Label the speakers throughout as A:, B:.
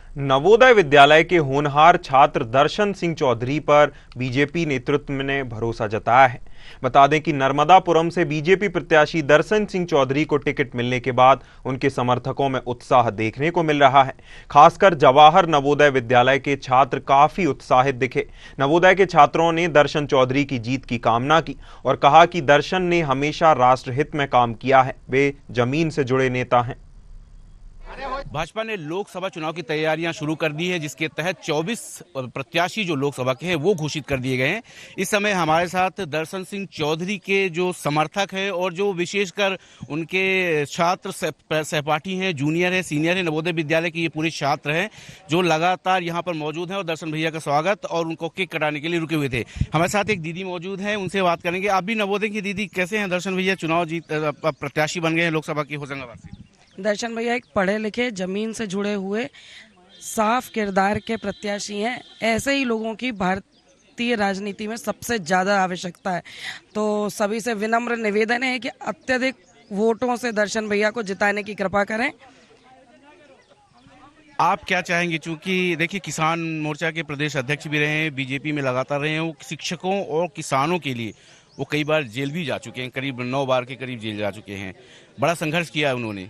A: नवोदय विद्यालय के होनहार छात्र दर्शन सिंह चौधरी पर बीजेपी नेतृत्व ने भरोसा जताया है। बता दें कि नर्मदापुरम से बीजेपी प्रत्याशी दर्शन सिंह चौधरी को टिकट मिलने के बाद उनके समर्थकों में उत्साह देखने को मिल रहा है। खासकर जवाहर नवोदय विद्यालय के छात्र काफी उत्साहित दिखे। नवोदय के छात्रों ने दर्शन चौधरी की जीत की कामना की और कहा कि दर्शन ने हमेशा राष्ट्रहित में काम किया है, वे जमीन से जुड़े नेता हैं।
B: भाजपा ने लोकसभा चुनाव की तैयारियां शुरू कर दी है, जिसके तहत 24 प्रत्याशी जो लोकसभा के हैं वो घोषित कर दिए गए हैं। इस समय हमारे साथ दर्शन सिंह चौधरी के जो समर्थक हैं और जो विशेषकर उनके छात्र सहपाठी हैं, जूनियर है, सीनियर है, नवोदय विद्यालय के ये पूरे छात्र हैं जो लगातार यहाँ पर मौजूद हैं और दर्शन भैया का स्वागत और उनको केक कटाने के लिए रुके हुए थे। हमारे साथ एक दीदी मौजूद है, उनसे बात करेंगे। आप भी नवोदय की दीदी, कैसे हैं दर्शन भैया? चुनाव जीत प्रत्याशी बन गए हैं लोकसभा की होशंगाबाद से।
C: दर्शन भैया एक पढ़े लिखे, जमीन से जुड़े हुए, साफ किरदार के प्रत्याशी हैं। ऐसे ही लोगों की भारतीय राजनीति में सबसे ज़्यादा आवश्यकता है। तो सभी से विनम्र निवेदन है कि अत्यधिक वोटों से दर्शन भैया को जिताने की कृपा करें।
B: आप क्या चाहेंगे? चूंकि देखिए, किसान मोर्चा के प्रदेश अध्यक्ष भी रहे हैं, बीजेपी में लगातार रहे हैं, वो शिक्षकों और किसानों के लिए वो कई बार जेल भी जा चुके हैं, करीब 9 बार के करीब जेल जा चुके हैं। बड़ा संघर्ष किया है उन्होंने।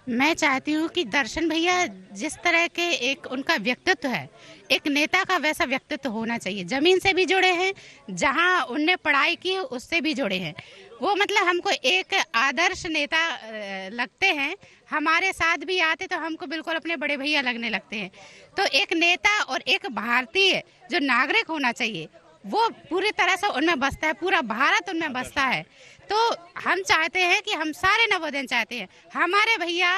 D: मैं चाहती हूँ कि दर्शन भैया जिस तरह के एक उनका व्यक्तित्व है, एक नेता का वैसा व्यक्तित्व होना चाहिए। जमीन से भी जुड़े हैं, जहाँ उनने पढ़ाई की उससे भी जुड़े हैं। वो मतलब हमको एक आदर्श नेता लगते हैं। हमारे साथ भी आते तो हमको बिल्कुल अपने बड़े भैया लगने लगते हैं। तो एक नेता और एक भारतीय जो नागरिक होना चाहिए वो पूरी तरह से उनमें बसता है, पूरा भारत उनमें बसता है। तो हम चाहते हैं कि हम सारे नवोदय चाहते हैं हमारे भैया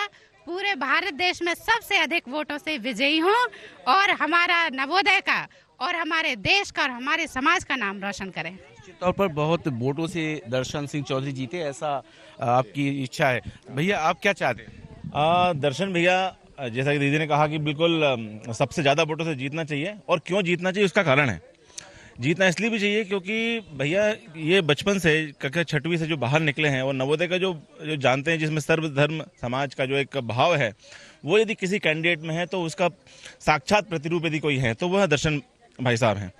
D: पूरे भारत देश में सबसे अधिक वोटों से विजयी हों और हमारा नवोदय का और हमारे देश का और हमारे समाज का नाम रोशन करें।
B: निश्चित तौर पर बहुत वोटों से दर्शन सिंह चौधरी जीते, ऐसा आपकी इच्छा है। भैया आप क्या चाहते हैं?
E: दर्शन भैया, जैसा कि दीदी ने कहा कि बिल्कुल सबसे ज़्यादा वोटों से जीतना चाहिए। और क्यों जीतना चाहिए उसका कारण है। जीतना इसलिए भी चाहिए क्योंकि भैया ये बचपन से कक्षा 6वीं से जो बाहर निकले हैं और नवोदय का जो जानते हैं, जिसमें सर्वधर्म समाज का जो एक भाव है, वो यदि किसी कैंडिडेट में है तो उसका साक्षात प्रतिरूप यदि कोई है तो वह दर्शन भाई साहब हैं।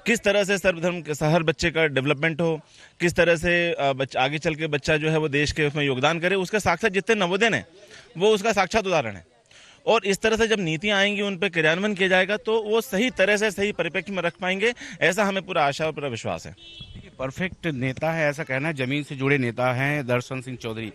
E: किस तरह से सर्वधर्म हर बच्चे का डेवलपमेंट हो, किस तरह से आगे चल के बच्चा जो है वो देश के उसमें योगदान करे, उसका साक्षात जितने नवोदय हैं वो उसका साक्षात उदाहरण है। और इस तरह से जब नीतियां आएंगी, उन पर क्रियान्वयन किया जाएगा तो वो सही तरह से सही परिप्रेक्ष्य में रख पाएंगे, ऐसा हमें पूरा आशा और पूरा विश्वास है।
B: परफेक्ट नेता है ऐसा कहना है, जमीन से जुड़े नेता हैं दर्शन सिंह चौधरी।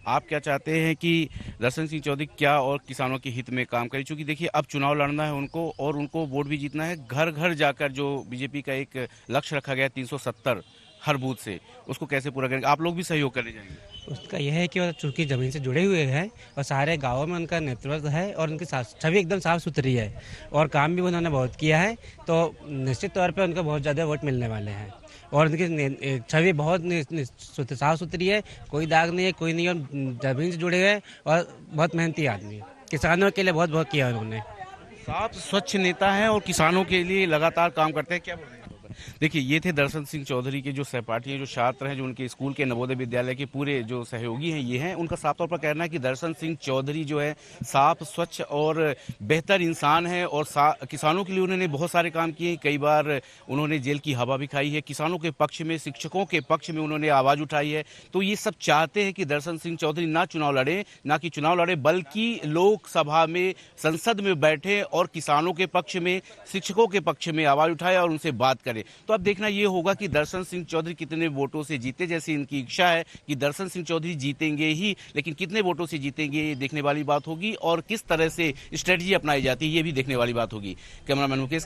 B: आप क्या चाहते हैं कि दर्शन सिंह चौधरी क्या और किसानों के हित में काम करें? क्योंकि देखिए, अब चुनाव लड़ना है उनको और उनको वोट भी जीतना है। घर घर जाकर जो बीजेपी का एक लक्ष्य रखा गया 370 हर बूथ से, उसको कैसे पूरा करेंगे? आप लोग भी सहयोग करने जाएंगे?
F: उसका यह है कि वो चूंकि ज़मीन से जुड़े हुए हैं और सारे गांवों में उनका नेतृत्व है और उनकी छवि एकदम साफ सुथरी है और काम भी उन्होंने बहुत किया है। तो निश्चित तौर पे उनको बहुत ज़्यादा वोट मिलने वाले हैं और उनकी छवि बहुत साफ सुथरी है, कोई दाग नहीं है, कोई नहीं, और ज़मीन से जुड़े हुए हैं और बहुत मेहनती आदमी है। किसानों के लिए बहुत बहुत किया उन्होंने।
B: साफ स्वच्छ नेता हैं और किसानों के लिए लगातार काम करते हैं। क्या बोल रहे हैं? देखिए, ये थे दर्शन सिंह चौधरी के जो सहपाठी हैं, जो छात्र हैं, जो उनके स्कूल के नवोदय विद्यालय के पूरे जो सहयोगी हैं, ये हैं। उनका साफ तौर पर कहना है कि दर्शन सिंह चौधरी जो है साफ स्वच्छ और बेहतर इंसान है और किसानों के लिए उन्होंने बहुत सारे काम किए। कई बार उन्होंने जेल की हवा भी खाई है, किसानों के पक्ष में, शिक्षकों के पक्ष में उन्होंने आवाज़ उठाई है। तो ये सब चाहते हैं कि दर्शन सिंह चौधरी ना चुनाव लड़े, बल्कि लोकसभा में, संसद में बैठे और किसानों के पक्ष में, शिक्षकों के पक्ष में आवाज़ उठाए और उनसे बात करें। तो अब देखना ये होगा कि दर्शन सिंह चौधरी कितने वोटों से जीते। जैसे इनकी इच्छा है कि दर्शन सिंह चौधरी जीतेंगे ही, लेकिन कितने वोटों से जीतेंगे ये देखने वाली बात होगी और किस तरह से स्ट्रेटजी अपनाई जाती है ये भी देखने वाली बात होगी। कैमरामैन मुकेश